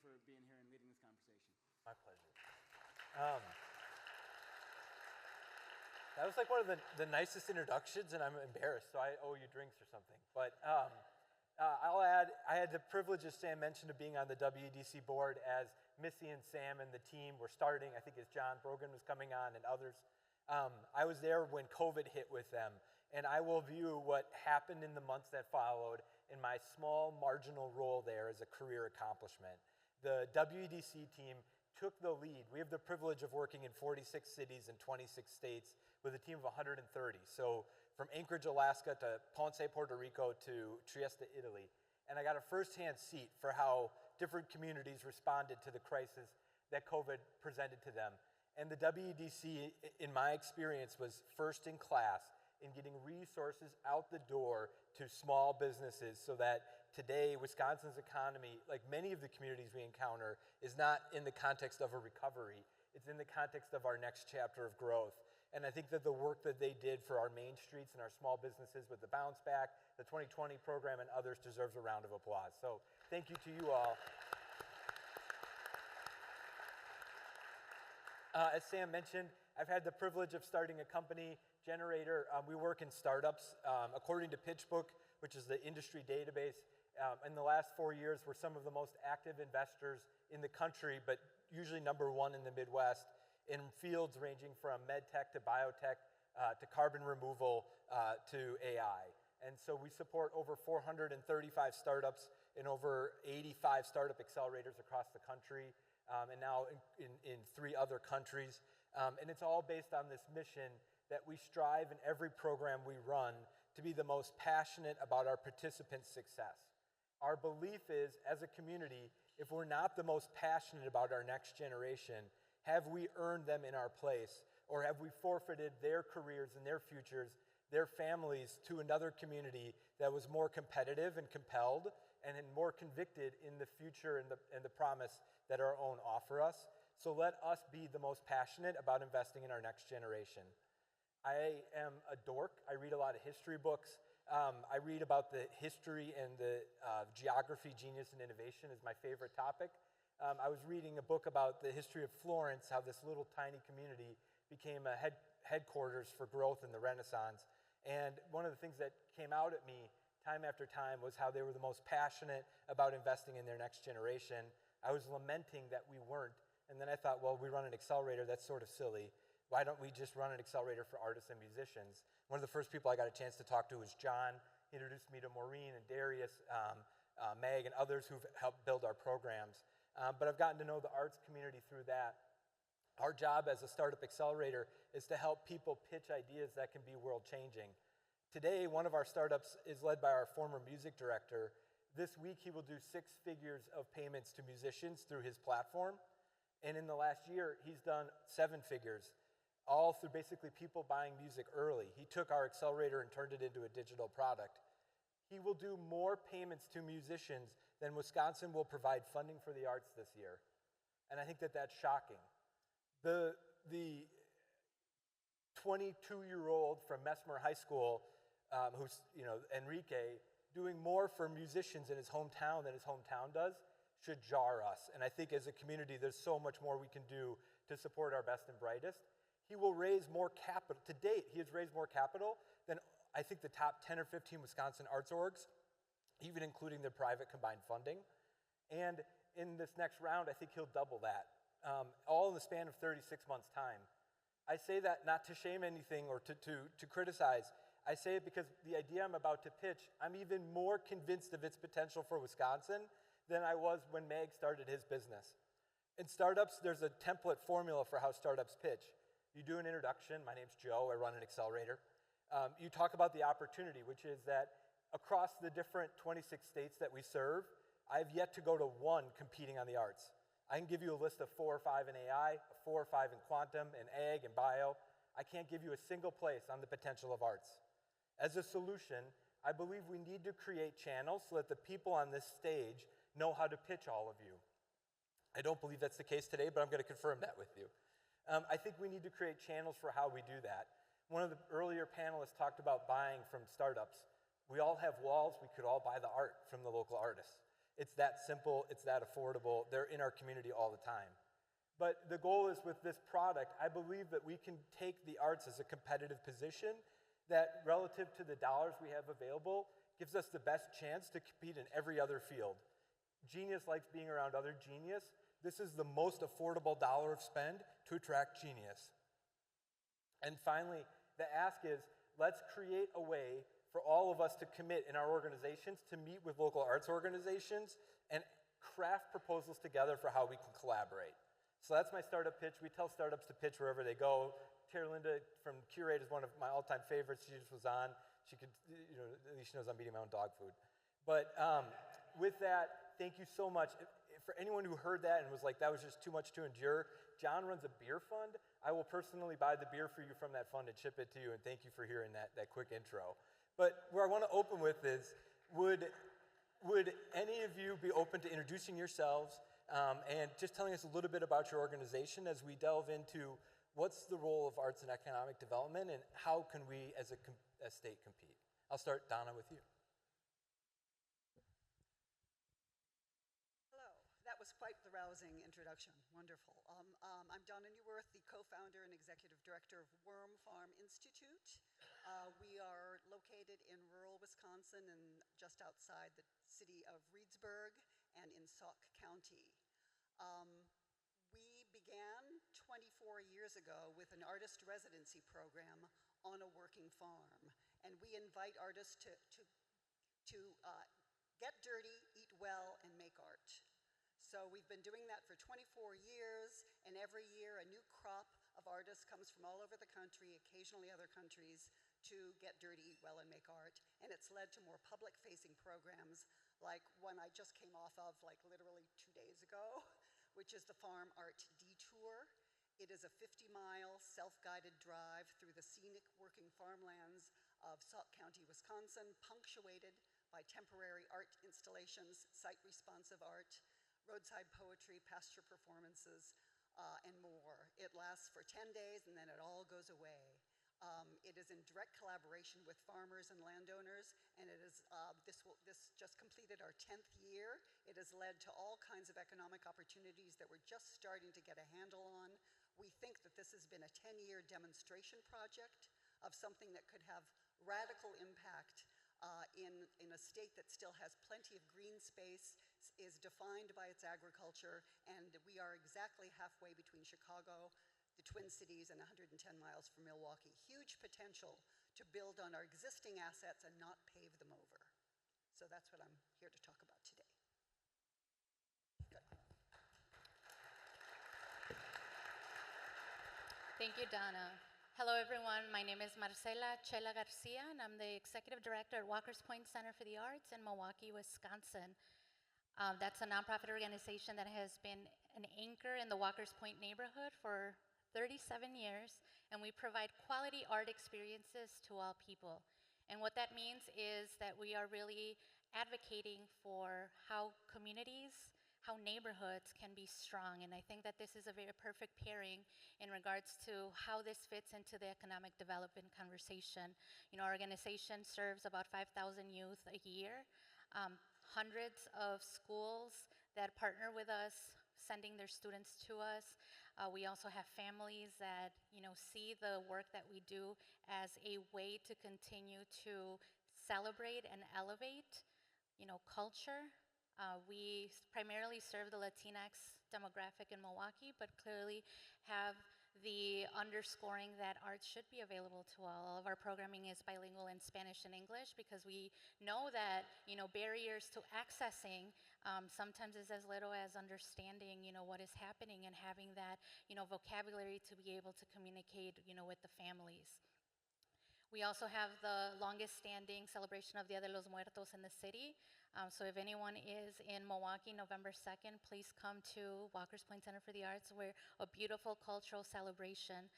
for being here and leading this conversation. My pleasure. That was like one of the nicest introductions, and I'm embarrassed, so I owe you drinks or something. But I'll add, I had the privilege, as Sam mentioned, of being on the WEDC board as Missy and Sam and the team were starting. I think as John Brogan was coming on and others. I was there when COVID hit with them, and I will view what happened in the months that followed in my small marginal role there as a career accomplishment. The WEDC team took the lead. We have the privilege of working in 46 cities and 26 states with a team of 130. So from Anchorage, Alaska to Ponce, Puerto Rico to Trieste, Italy. And I got a firsthand seat for how different communities responded to the crisis that COVID presented to them. And the WEDC, in my experience, was first in class in getting resources out the door to small businesses so that today Wisconsin's economy, like many of the communities we encounter, is not in the context of a recovery. It's in the context of our next chapter of growth. And I think that the work that they did for our main streets and our small businesses with the Bounce Back, the 2020 program, and others deserves a round of applause. So thank you to you all. As Sam mentioned, I've had the privilege of starting a company, Generator. We work in startups. According to PitchBook, which is the industry database, in the last 4 years, we're some of the most active investors in the country, but usually #1 in the Midwest, in fields ranging from med tech to biotech to carbon removal to AI. And so we support over 435 startups in over 85 startup accelerators across the country. And now in 3 other countries. And it's all based on this mission that we strive in every program we run to be the most passionate about our participants' success. Our belief is, as a community, if we're not the most passionate about our next generation, have we earned them in our place, or have we forfeited their careers and their futures, their families, to another community that was more competitive and compelled and more convicted in the future and the promise that our own offer us. So let us be the most passionate about investing in our next generation. I am a dork. I read a lot of history books. I read about the history and the geography, genius, and innovation is my favorite topic. I was reading a book about the history of Florence, how this little tiny community became a headquarters for growth in the Renaissance. And one of the things that came out at me time after time was how they were the most passionate about investing in their next generation. I was lamenting that we weren't. And then I thought, well, we run an accelerator, that's sort of silly. Why don't we just run an accelerator for artists and musicians? One of the first people I got a chance to talk to was John. He introduced me to Maureen and Darius, Meg, and others who've helped build our programs. But I've gotten to know the arts community through that. Our job as a startup accelerator is to help people pitch ideas that can be world-changing. Today, one of our startups is led by our former music director. This week, he will do 6 figures of payments to musicians through his platform. And in the last year, he's done 7 figures, all through basically people buying music early. He took our accelerator and turned it into a digital product. He will do more payments to musicians than Wisconsin will provide funding for the arts this year. And I think that that's shocking. The 22-year-old from Mesmer High School, who's, Enrique, doing more for musicians in his hometown than his hometown does, should jar us. And I think as a community, there's so much more we can do to support our best and brightest. He will raise more capital. To date, he has raised more capital than I think the top 10 or 15 Wisconsin arts orgs, even including their private combined funding. And in this next round, I think he'll double that, all in the span of 36 months' time. I say that not to shame anything or to criticize. I say it because the idea I'm about to pitch, I'm even more convinced of its potential for Wisconsin than I was when Meg started his business. In startups, there's a template formula for how startups pitch. You do an introduction. My name's Joe. I run an accelerator. You talk about the opportunity, which is that across the different 26 states that we serve, I've yet to go to one competing on the arts. I can give you a list of 4 or 5 in AI, 4 or 5 in quantum, in ag, and bio. I can't give you a single place on the potential of arts. As a solution, I believe we need to create channels so that the people on this stage know how to pitch all of you. I don't believe that's the case today, but I'm going to confirm that with you. I think we need to create channels for how we do that. One of the earlier panelists talked about buying from startups. We all have walls. We could all buy the art from the local artists. It's that simple, it's that affordable. They're in our community all the time. But the goal is with this product, I believe that we can take the arts as a competitive position that relative to the dollars we have available gives us the best chance to compete in every other field. Genius likes being around other genius. This is the most affordable dollar of spend to attract genius. And finally, the ask is, let's create a way for all of us to commit in our organizations to meet with local arts organizations and craft proposals together for how we can collaborate. So that's my startup pitch. We tell startups to pitch wherever they go. Tara Linda from Curate is one of my all-time favorites. She just was on. She could, at least she knows I'm eating my own dog food. But with that, thank you so much. For anyone who heard that and was like, that was just too much to endure, John runs a beer fund. I will personally buy the beer for you from that fund and ship it to you, and thank you for hearing that quick intro. But where I want to open with is, would any of you be open to introducing yourselves and just telling us a little bit about your organization as we delve into what's the role of arts and economic development and how can we as a state compete? I'll start, Donna, with you. Hello, that was quite the rousing introduction. Wonderful. I'm Donna Neuwirth, the co-founder and executive director of Wormfarm Institute. We are located in rural Wisconsin and just outside the city of Reedsburg and in Sauk County. We began 24 years ago with an artist residency program on a working farm, and we invite artists to get dirty, eat well, and make art. So we've been doing that for 24 years, and every year a new crop of artists comes from all over the country, occasionally other countries, to get dirty, eat well, and make art. And it's led to more public-facing programs like one I just came off of like literally 2 days ago, which is the Farm Art Detour. It is a 50-mile self-guided drive through the scenic working farmlands of Sauk County, Wisconsin, punctuated by temporary art installations, site-responsive art, roadside poetry, pasture performances, and more. It lasts for 10 days and then it all goes away. It is in direct collaboration with farmers and landowners, and it is, this just completed our 10th year. It has led to all kinds of economic opportunities that we're just starting to get a handle on. We think that this has been a 10-year demonstration project of something that could have radical impact in a state that still has plenty of green space, is defined by its agriculture, and we are exactly halfway between Chicago, the Twin Cities, and 110 miles from Milwaukee. Huge potential to build on our existing assets and not pave them over. So that's what I'm here to talk about today. Good. Thank you, Donna. Hello, everyone. My name is Xela Garcia, and I'm the Executive Director at Walker's Point Center for the Arts in Milwaukee, Wisconsin. That's a nonprofit organization that has been an anchor in the Walker's Point neighborhood for 37 years, and we provide quality art experiences to all people. And what that means is that we are really advocating for how communities, how neighborhoods can be strong. And I think that this is a very perfect pairing in regards to how this fits into the economic development conversation. You know, our organization serves about 5,000 youth a year, hundreds of schools that partner with us, sending their students to us. We also have families that, you know, see the work that we do as a way to continue to celebrate and elevate, you know, culture. We primarily serve the Latinx demographic in Milwaukee, but clearly have the underscoring that arts should be available to all. All of our programming is bilingual in Spanish and English because we know that, you know, barriers to accessing sometimes is as little as understanding, you know, what is happening and having that, you know, vocabulary to be able to communicate, you know, with the families. We also have the longest standing celebration of Dia de los Muertos in the city. So if anyone is in Milwaukee, November 2nd, please come to Walker's Point Center for the Arts. We're a beautiful cultural celebration.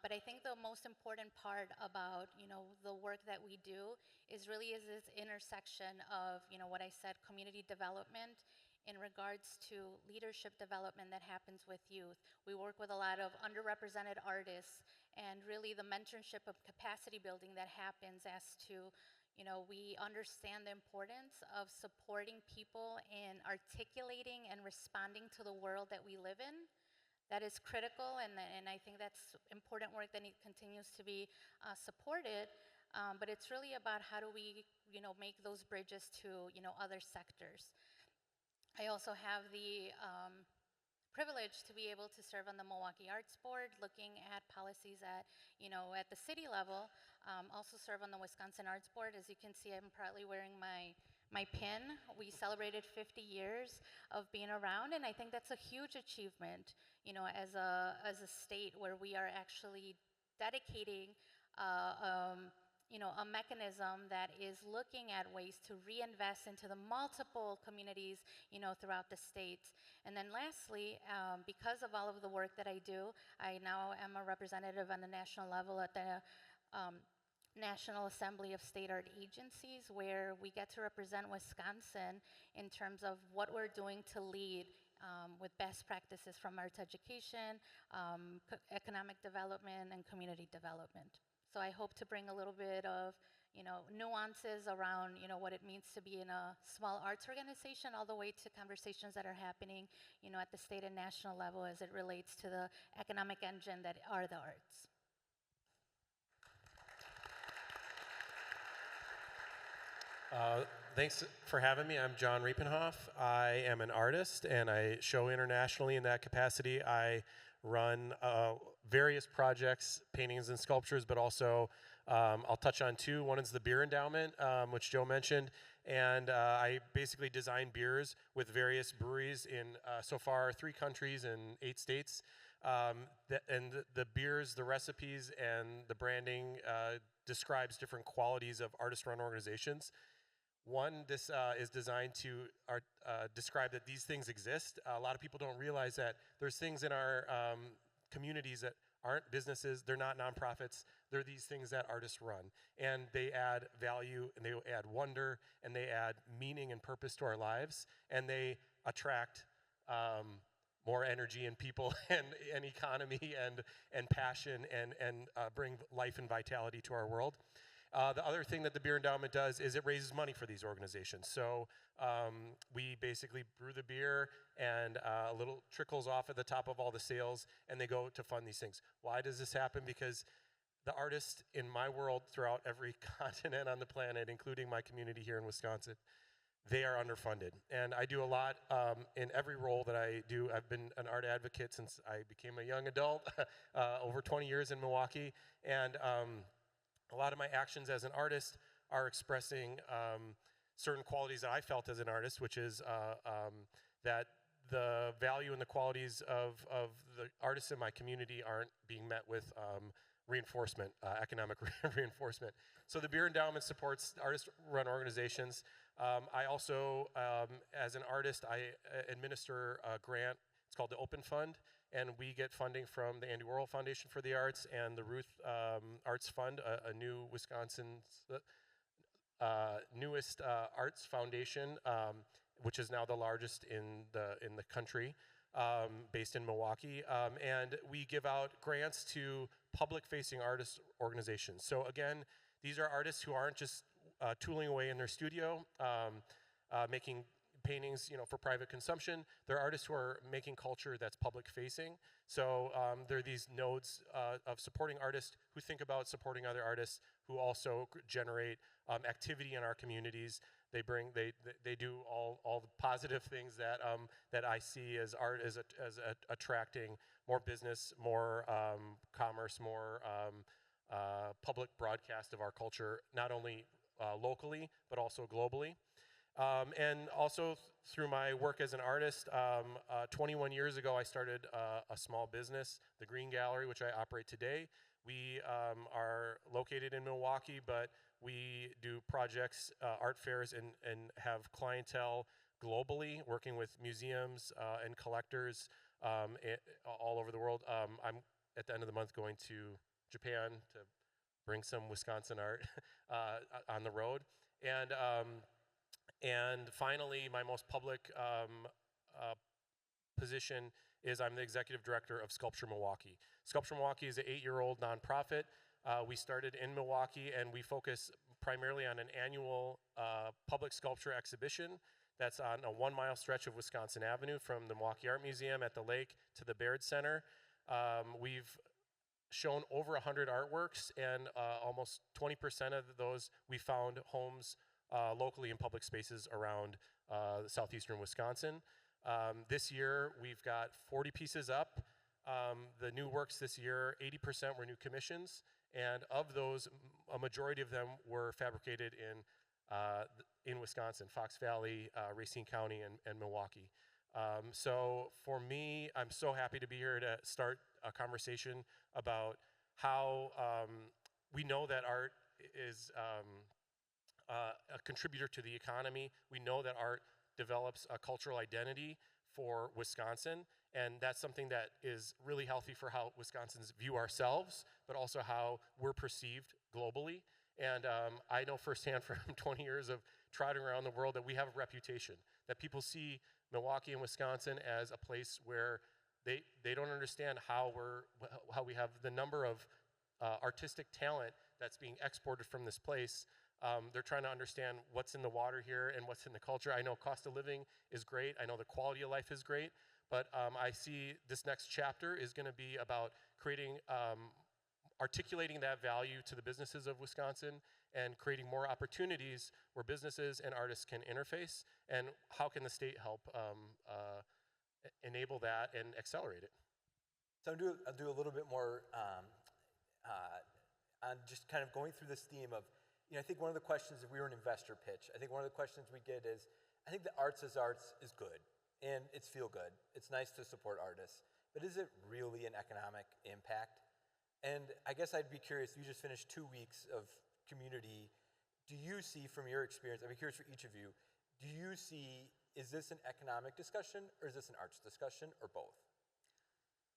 But I think the most important part about, you know, the work that we do is really is this intersection of, you know, what I said, community development in regards to leadership development that happens with youth. We work with a lot of underrepresented artists, and really the mentorship of capacity building that happens as to, We understand the importance of supporting people in articulating and responding to the world that we live in. That is critical, and I think that's important work that continues to be supported. But it's really about how do we, make those bridges to, other sectors. I also have the privilege to be able to serve on the Milwaukee Arts Board, looking at policies at, at the city level. Also serve on the Wisconsin Arts Board. As you can see, I'm proudly wearing my pin. We celebrated 50 years of being around, and I think that's a huge achievement, as a state where we are actually dedicating a mechanism that is looking at ways to reinvest into the multiple communities, throughout the states. And then lastly, because of all of the work that I do, I now am a representative on the national level at the National Assembly of State Art Agencies, where we get to represent Wisconsin in terms of what we're doing to lead with best practices from arts education, economic development, and community development. So I hope to bring a little bit of, nuances around, what it means to be in a small arts organization, all the way to conversations that are happening, at the state and national level as it relates to the economic engine that are the arts. Thanks for having me. I'm John Riepenhoff. I am an artist, and I show internationally in that capacity. I run various projects, paintings and sculptures, but also I'll touch on two. One is the beer endowment, which Joe mentioned, and I basically design beers with various breweries in so far 3 countries and 8 states. The beers, the recipes, and the branding describes different qualities of artist-run organizations. One, this is designed to describe that these things exist. A lot of people don't realize that there's things in our communities that aren't businesses, they're not nonprofits, they're these things that artists run. And they add value, and they add wonder, and they add meaning and purpose to our lives, and they attract more energy in people and economy and passion and bring life and vitality to our world. The other thing that the Beer Endowment does is it raises money for these organizations. So we basically brew the beer, and a little trickles off at the top of all the sales, and they go to fund these things. Why does this happen? Because the artists in my world throughout every continent on the planet, including my community here in Wisconsin, they are underfunded. And I do a lot in every role that I do. I've been an art advocate since I became a young adult, over 20 years in Milwaukee. And a lot of my actions as an artist are expressing certain qualities that I felt as an artist, which is that the value and the qualities of the artists in my community aren't being met with reinforcement, economic reinforcement. So the Beer Endowment supports artist-run organizations. I also, as an artist, I administer a grant. It's called the Open Fund, and we get funding from the Andy Warhol Foundation for the Arts and the Ruth Arts Fund, a new Wisconsin's newest arts foundation, which is now the largest in the country, based in Milwaukee. And we give out grants to public-facing artist organizations. So again, these are artists who aren't just tooling away in their studio, making paintings, for private consumption. They're artists who are making culture that's public-facing. So there are these nodes of supporting artists who think about supporting other artists, who also generate activity in our communities. They do all the positive things that I see as art as attracting more business, more commerce, more public broadcast of our culture, not only locally, but also globally. And also through my work as an artist, 21 years ago, I started a small business, the Green Gallery, which I operate today. We are located in Milwaukee, but we do projects, art fairs, and have clientele globally, working with museums and collectors all over the world. I'm, at the end of the month, going to Japan to bring some Wisconsin art on the road. And finally, my most public position is I'm the executive director of Sculpture Milwaukee. Sculpture Milwaukee is an 8-year-old nonprofit. We started in Milwaukee, and we focus primarily on an annual public sculpture exhibition that's on a 1-mile stretch of Wisconsin Avenue from the Milwaukee Art Museum at the lake to the Baird Center. We've shown over 100 artworks, and almost 20% of those we found homes locally in public spaces around southeastern Wisconsin. This year, we've got 40 pieces up. The new works this year, 80% were new commissions, and of those, a majority of them were fabricated in Wisconsin, Fox Valley, Racine County, and Milwaukee. So for me, I'm so happy to be here to start a conversation about how we know that art is a contributor to the economy. We know that art develops a cultural identity for Wisconsin, and that's something that is really healthy for how Wisconsins view ourselves, but also how we're perceived globally. And I know firsthand from 20 years of trotting around the world that we have a reputation, that people see Milwaukee and Wisconsin as a place where they don't understand how we have the number of artistic talent that's being exported from this place. They're trying to understand what's in the water here and what's in the culture. I know cost of living is great. I know the quality of life is great. But I see this next chapter is going to be about creating, articulating that value to the businesses of Wisconsin and creating more opportunities where businesses and artists can interface. And how can the state help enable that and accelerate it? So I'll do a little bit more on just kind of going through this theme of, I think one of the questions, if we were an investor pitch, I think one of the questions we get is, I think the arts is good, and it's feel good. It's nice to support artists, but is it really an economic impact? And I guess I'd be curious, you just finished 2 weeks of community. Do you see from your experience, I'd be curious for each of you, do you see, is this an economic discussion or is this an arts discussion or both?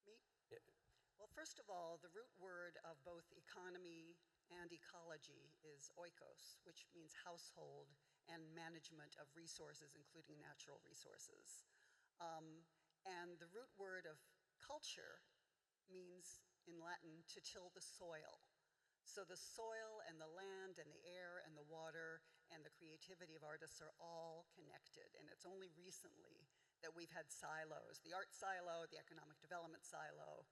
Me? Yeah. Well, first of all, the root word of both economy and ecology is oikos, which means household and management of resources, including natural resources. And the root word of culture means, in Latin, to till the soil. So the soil and the land and the air and the water and the creativity of artists are all connected. And it's only recently that we've had silos, the art silo, the economic development silo,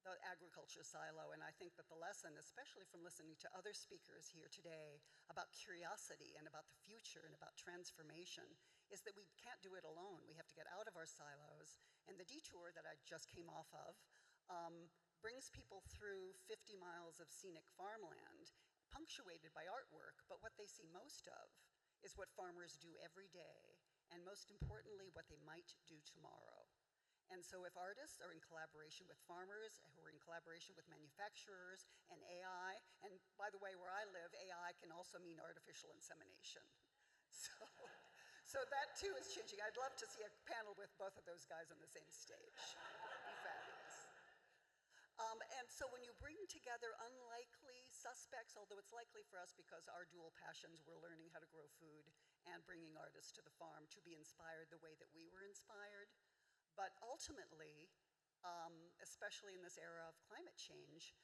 the agriculture silo. And I think that the lesson, especially from listening to other speakers here today about curiosity and about the future and about transformation, is that we can't do it alone. We have to get out of our silos. And the detour that I just came off of brings people through 50 miles of scenic farmland, punctuated by artwork, but what they see most of is what farmers do every day, and most importantly, what they might do tomorrow. And so if artists are in collaboration with farmers, who are in collaboration with manufacturers and AI, and by the way, where I live, AI can also mean artificial insemination. So that too is changing. I'd love to see a panel with both of those guys on the same stage. It'd be fabulous. And so when you bring together unlikely suspects, although it's likely for us because our dual passions, we're learning how to grow food and bringing artists to the farm to be inspired the way that we were inspired. But ultimately, especially in this era of climate change,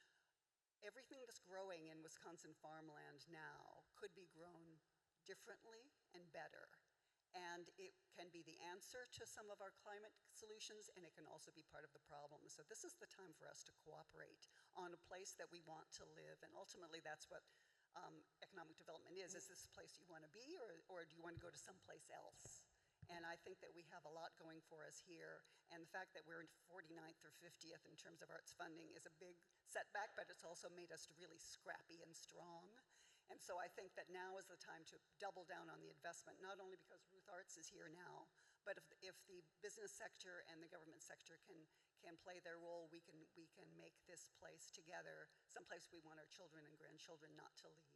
everything that's growing in Wisconsin farmland now could be grown differently and better. And it can be the answer to some of our climate solutions, and it can also be part of the problem. So this is the time for us to cooperate on a place that we want to live. And ultimately, that's what economic development is. Is this a place you want to be, or do you want to go to someplace else? And I think that we have a lot going for us here. And the fact that we're in 49th or 50th in terms of arts funding is a big setback, but it's also made us really scrappy and strong. And so I think that now is the time to double down on the investment, not only because Ruth Arts is here now, but if the business sector and the government sector can play their role, we can make this place together someplace we want our children and grandchildren not to leave.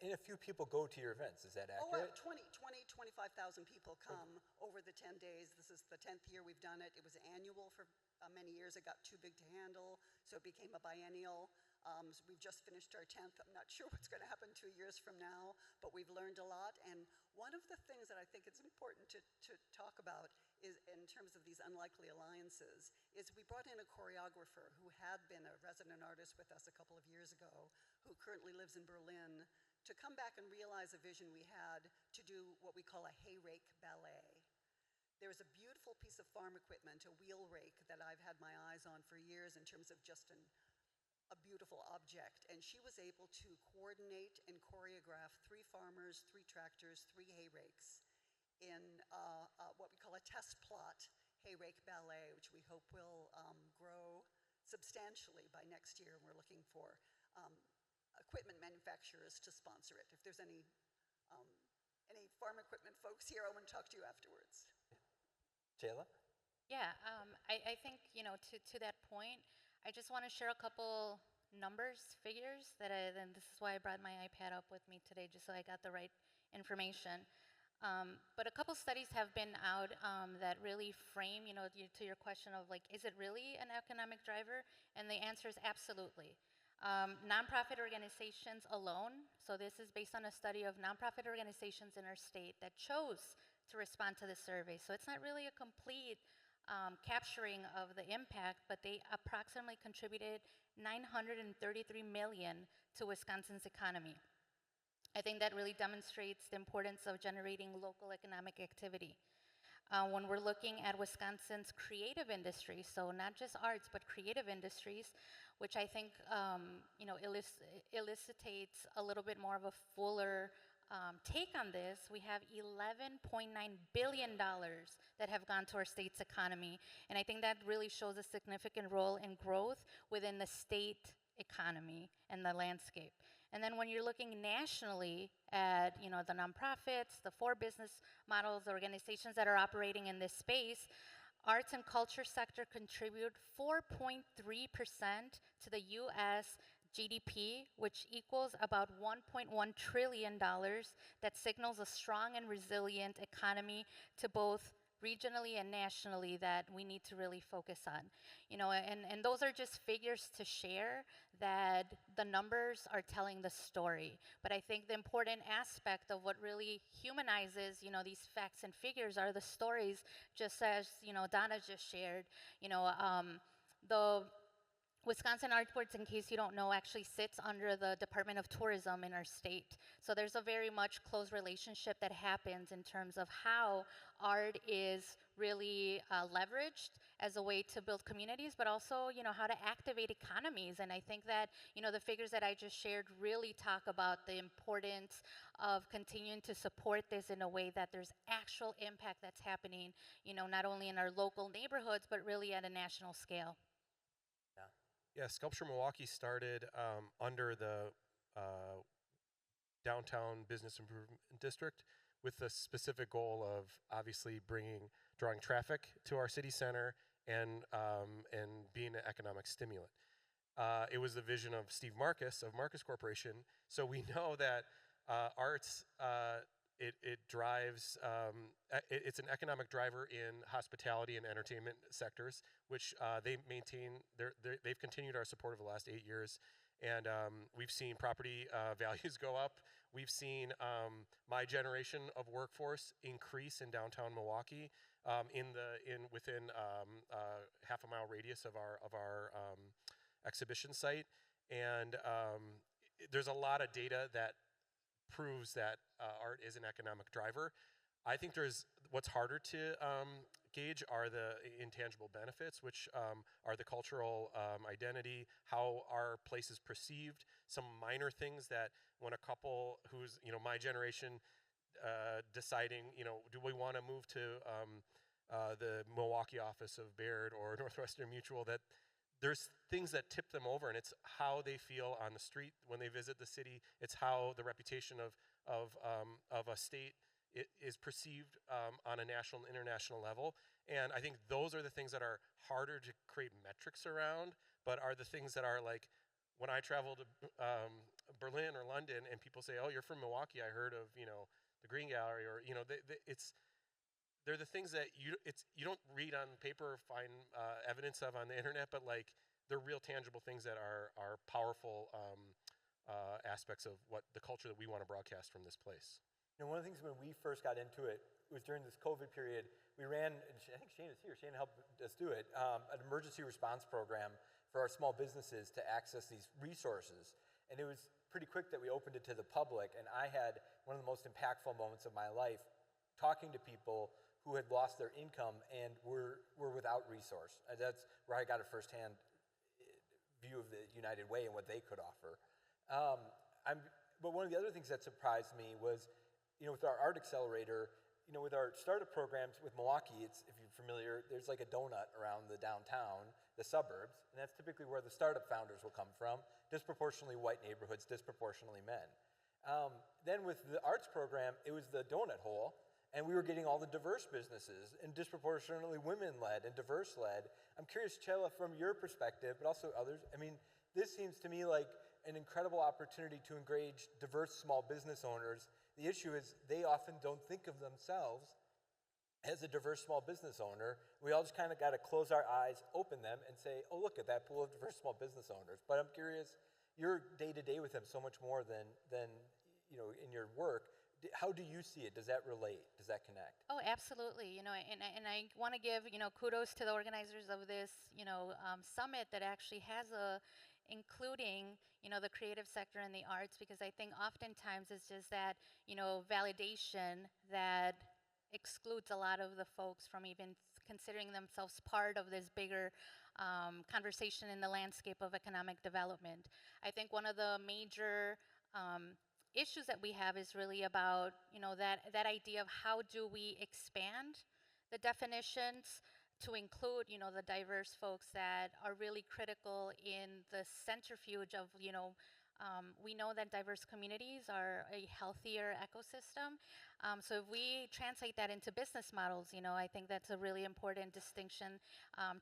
And a few people go to your events, is that accurate? Oh, 25,000 people come over the 10 days. This is the 10th year we've done it. It was annual for many years. It got too big to handle, so it became a biennial. So we've just finished our 10th. I'm not sure what's going to happen 2 years from now, but we've learned a lot. And one of the things that I think it's important to talk about is, in terms of these unlikely alliances, is we brought in a choreographer who had been a resident artist with us a couple of years ago, who currently lives in Berlin, to come back and realize a vision we had to do what we call a hay rake ballet. There's a beautiful piece of farm equipment, a wheel rake, that I've had my eyes on for years in terms of just a beautiful object. And she was able to coordinate and choreograph 3 farmers, 3 tractors, 3 hay rakes in what we call a test plot hay rake ballet, which we hope will grow substantially by next year. We're looking for equipment manufacturers to sponsor it. If there's any farm equipment folks here, I want to talk to you afterwards. Xela? Yeah, I think, to that point, I just want to share a couple numbers, figures, and this is why I brought my iPad up with me today, just so I got the right information. But a couple studies have been out that really frame, to your question of like, is it really an economic driver? And the answer is absolutely. Nonprofit organizations alone, so this is based on a study of nonprofit organizations in our state that chose to respond to the survey. So it's not really a complete capturing of the impact, but they approximately contributed $933 million to Wisconsin's economy. I think that really demonstrates the importance of generating local economic activity. When we're looking at Wisconsin's creative industries, so not just arts, but creative industries, which I think elicitates a little bit more of a fuller take on this, we have $11.9 billion that have gone to our state's economy. And I think that really shows a significant role in growth within the state economy and the landscape. And then when you're looking nationally at the nonprofits, the 4 business models, the organizations that are operating in this space, arts and culture sector contribute 4.3% to the U.S. GDP, which equals about $1.1 trillion, that signals a strong and resilient economy to both regionally and nationally that we need to really focus on. And those are just figures to share that the numbers are telling the story. But I think the important aspect of what really humanizes, these facts and figures are the stories, just as, Donna just shared. The Wisconsin Art Boards, in case you don't know, actually sits under the Department of Tourism in our state. So there's a very much close relationship that happens in terms of how art is really leveraged as a way to build communities, but also, how to activate economies. And I think that, the figures that I just shared really talk about the importance of continuing to support this in a way that there's actual impact that's happening, not only in our local neighborhoods, but really at a national scale. Yeah, Sculpture Milwaukee started under the Downtown Business Improvement District with the specific goal of obviously drawing traffic to our city center and being an economic stimulant. It was the vision of Steve Marcus of Marcus Corporation. So we know that arts, it drives, it's an economic driver in hospitality and entertainment sectors, which they've continued our support over the last 8 years. And we've seen property values go up. We've seen my generation of workforce increase in downtown Milwaukee within half a mile radius of our exhibition site. And there's a lot of data that proves that art is an economic driver. I think what's harder to gauge are the intangible benefits, which are the cultural identity, how our place is perceived, some minor things that when a couple who's, my generation deciding, do we want to move to the Milwaukee office of Baird or Northwestern Mutual, that there's things that tip them over, and it's how they feel on the street when they visit the city. It's how the reputation of a state is perceived on a national and international level. And I think those are the things that are harder to create metrics around, but are the things that are like, when I travel to Berlin or London and people say, oh, you're from Milwaukee, I heard of, the Green Gallery, or, they're the things that you don't read on paper or find evidence of on the internet, but like they're real tangible things that are powerful aspects of what the culture that we want to broadcast from this place. One of the things when we first got into it was during this COVID period, we ran, and I think Shane is here, Shane helped us do it, an emergency response program for our small businesses to access these resources. And it was pretty quick that we opened it to the public, and I had one of the most impactful moments of my life talking to people who had lost their income and were without resource. And that's where I got a firsthand view of the United Way and what they could offer. But one of the other things that surprised me was, with our Art Accelerator, with our startup programs with Milwaukee, if you're familiar, there's like a donut around the downtown, the suburbs, and that's typically where the startup founders will come from, disproportionately white neighborhoods, disproportionately men. Then with the arts program, it was the donut hole, and we were getting all the diverse businesses and disproportionately women-led and diverse-led. I'm curious, Xela, from your perspective, but also others, this seems to me like an incredible opportunity to engage diverse small business owners. The issue is they often don't think of themselves as a diverse small business owner. We all just kind of got to close our eyes, open them, and say, oh, look at that pool of diverse small business owners. But I'm curious, you're day-to-day with them so much more than in your work. How do you see it? Does that relate? Does that connect? Oh, absolutely. And I want to give, kudos to the organizers of this, summit that actually has including, the creative sector and the arts, because I think oftentimes it's just that, validation that excludes a lot of the folks from even considering themselves part of this bigger conversation in the landscape of economic development. I think one of the major issues that we have is really about, that idea of how do we expand the definitions to include, the diverse folks that are really critical in the centrifuge of, we know that diverse communities are a healthier ecosystem. So if we translate that into business models, I think that's a really important distinction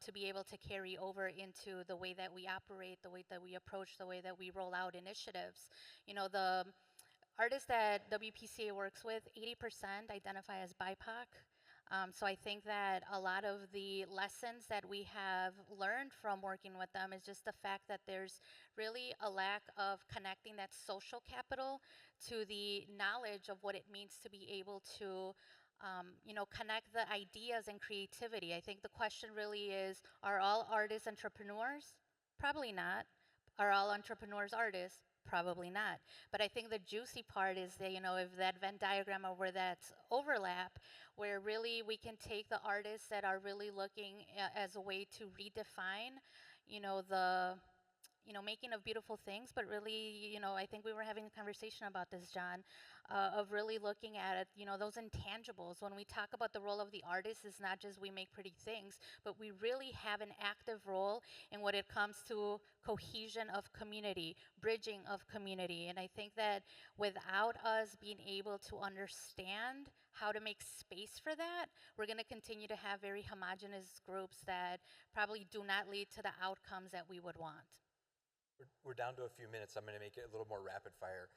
to be able to carry over into the way that we operate, the way that we approach, the way that we roll out initiatives. The artists that WPCA works with, 80% identify as BIPOC. So I think that a lot of the lessons that we have learned from working with them is just the fact that there's really a lack of connecting that social capital to the knowledge of what it means to be able to connect the ideas and creativity. I think the question really is, are all artists entrepreneurs? Probably not. Are all entrepreneurs artists? Probably not. But I think the juicy part is that, if that Venn diagram of where that's overlap, where really we can take the artists that are really looking as a way to redefine, the making of beautiful things, but really, I think we were having a conversation about this, John, of really looking at it, those intangibles. When we talk about the role of the artist, it's not just we make pretty things, but we really have an active role in what it comes to cohesion of community, bridging of community. And I think that without us being able to understand how to make space for that, we're going to continue to have very homogenous groups that probably do not lead to the outcomes that we would want. We're down to a few minutes. I'm going to make it a little more rapid fire.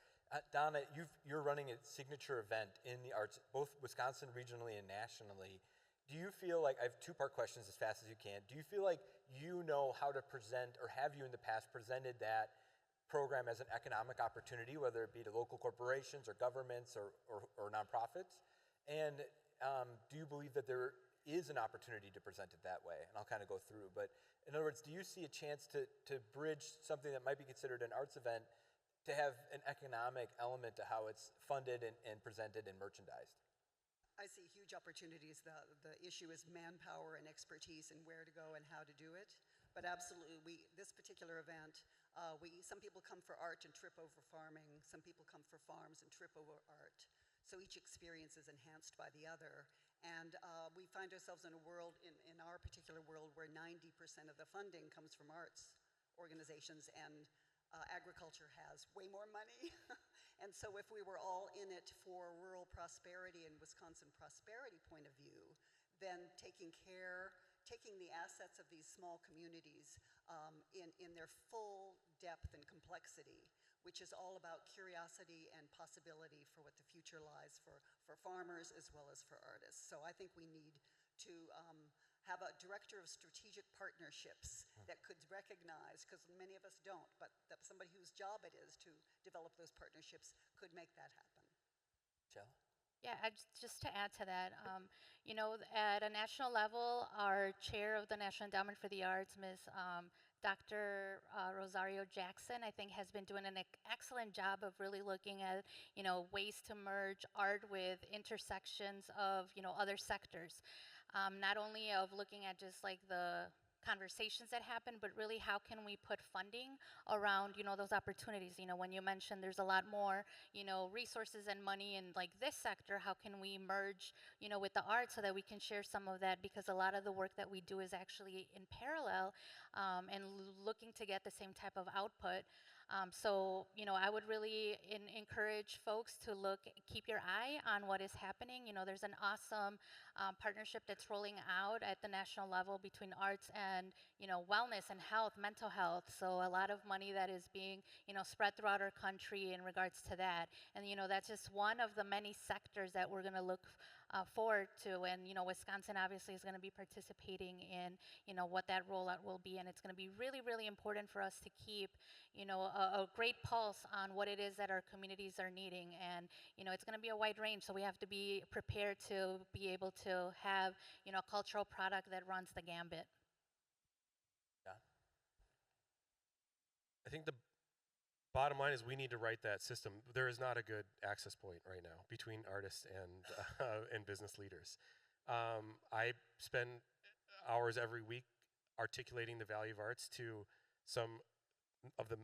Donna, you're running a signature event in the arts, both Wisconsin regionally and nationally. Do you feel like, I have two-part questions as fast as you can. Do you feel like you know how to present, or have you in the past presented that program as an economic opportunity, whether it be to local corporations or governments or nonprofits? And do you believe that there is an opportunity to present it that way? And I'll kind of go through. But in other words, do you see a chance to bridge something that might be considered an arts event to have an economic element to how it's funded and presented and merchandised? I see huge opportunities. The issue is manpower and expertise and where to go and how to do it. But absolutely, this particular event, some people come for art and trip over farming. Some people come for farms and trip over art. So each experience is enhanced by the other. And we find ourselves in a world, in our particular world, where 90% of the funding comes from arts organizations, and agriculture has way more money. And so if we were all in it for rural prosperity and Wisconsin prosperity point of view, then taking the assets of these small communities in their full depth and complexity, which is all about curiosity and possibility for what the future lies for farmers as well as for artists. So I think we need to have a director of strategic partnerships that could recognize, because many of us don't, but that somebody whose job it is to develop those partnerships could make that happen. Xela? Yeah, just to add to that, at a national level, our chair of the National Endowment for the Arts, Ms. Dr. Rosario Jackson, I think, has been doing an excellent job of really looking at, ways to merge art with intersections of, other sectors. Not only of looking at just like the conversations that happen, but really how can we put funding around, those opportunities. When you mentioned there's a lot more, resources and money in like this sector, how can we merge, with the art so that we can share some of that, because a lot of the work that we do is actually in parallel and looking to get the same type of output. So, I would really encourage folks to keep your eye on what is happening. There's an awesome partnership that's rolling out at the national level between arts and, wellness and health, mental health. So a lot of money that is being, spread throughout our country in regards to that. And, that's just one of the many sectors that we're going to look forward to. And, Wisconsin obviously is going to be participating in, what that rollout will be. And it's going to be really, really important for us to keep, a great pulse on what it is that our communities are needing. And, it's going to be a wide range. So we have to be prepared to be able to have, a cultural product that runs the gambit. Yeah. I think the bottom line is we need to write that system. There is not a good access point right now between artists and business leaders. I spend hours every week articulating the value of arts to some of the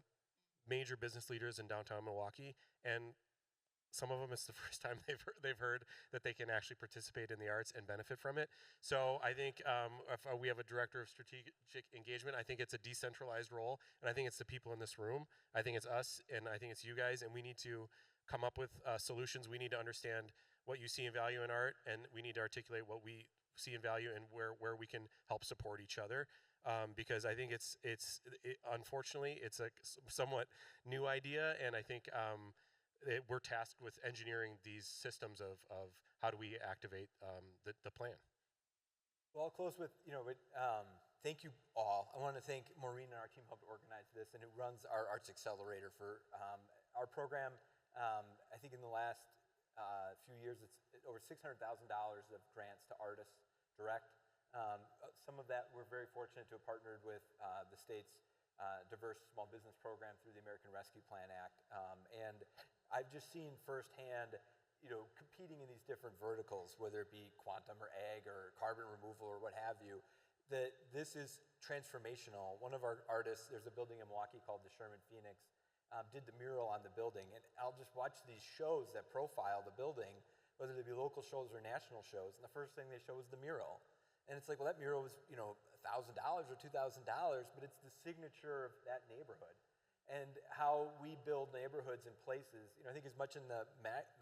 major business leaders in downtown Milwaukee, and some of them it's the first time they've heard that they can actually participate in the arts and benefit from it. So I think if we have a director of strategic engagement, I think it's a decentralized role, and I think it's the people in this room. I think it's us, and I think it's you guys, and we need to come up with solutions. We need to understand what you see in value in art, and we need to articulate what we see in value and where we can help support each other. Because I think unfortunately it's a somewhat new idea, and I think we're tasked with engineering these systems of how do we activate the plan. Well, I'll close with, thank you all. I want to thank Maureen and our team who helped organize this, and who runs our Arts Accelerator for our program. I think in the last few years, it's over $600,000 of grants to artists direct. Some of that we're very fortunate to have partnered with the state's diverse small business program through the American Rescue Plan Act. And I've just seen firsthand, competing in these different verticals, whether it be quantum or ag or carbon removal or what have you, that this is transformational. One of our artists, there's a building in Milwaukee called the Sherman Phoenix, did the mural on the building. And I'll just watch these shows that profile the building, whether they be local shows or national shows. And the first thing they show is the mural. And it's like, well, that mural was, $1,000 or $2,000, but it's the signature of that neighborhood. And how we build neighborhoods and places, I think as much in the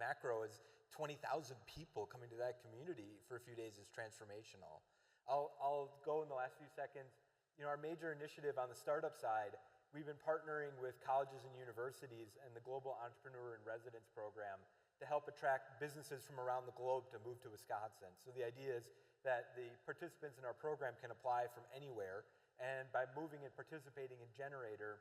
macro as 20,000 people coming to that community for a few days is transformational. I'll go in the last few seconds. Our major initiative on the startup side, we've been partnering with colleges and universities and the Global Entrepreneur in Residence program to help attract businesses from around the globe to move to Wisconsin. So the idea is that the participants in our program can apply from anywhere, and by moving and participating in Generator,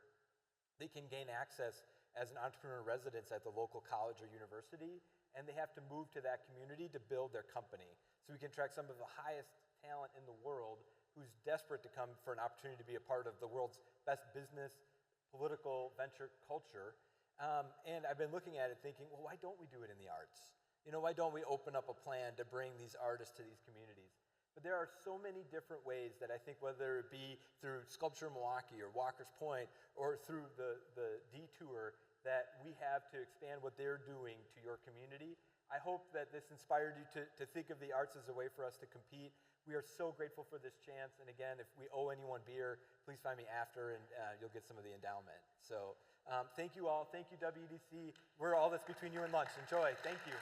they can gain access as an entrepreneur residence at the local college or university, and they have to move to that community to build their company. So we can attract some of the highest talent in the world who's desperate to come for an opportunity to be a part of the world's best business, political, venture culture. And I've been looking at it thinking, well, why don't we do it in the arts? Why don't we open up a plan to bring these artists to these communities? But there are so many different ways that I think, whether it be through Sculpture Milwaukee or Walker's Point or through the detour, that we have to expand what they're doing to your community. I hope that this inspired you to think of the arts as a way for us to compete. We are so grateful for this chance. And again, if we owe anyone beer, please find me after, and you'll get some of the endowment. So thank you all. Thank you, WDC. We're all that's between you and lunch. Enjoy. Thank you.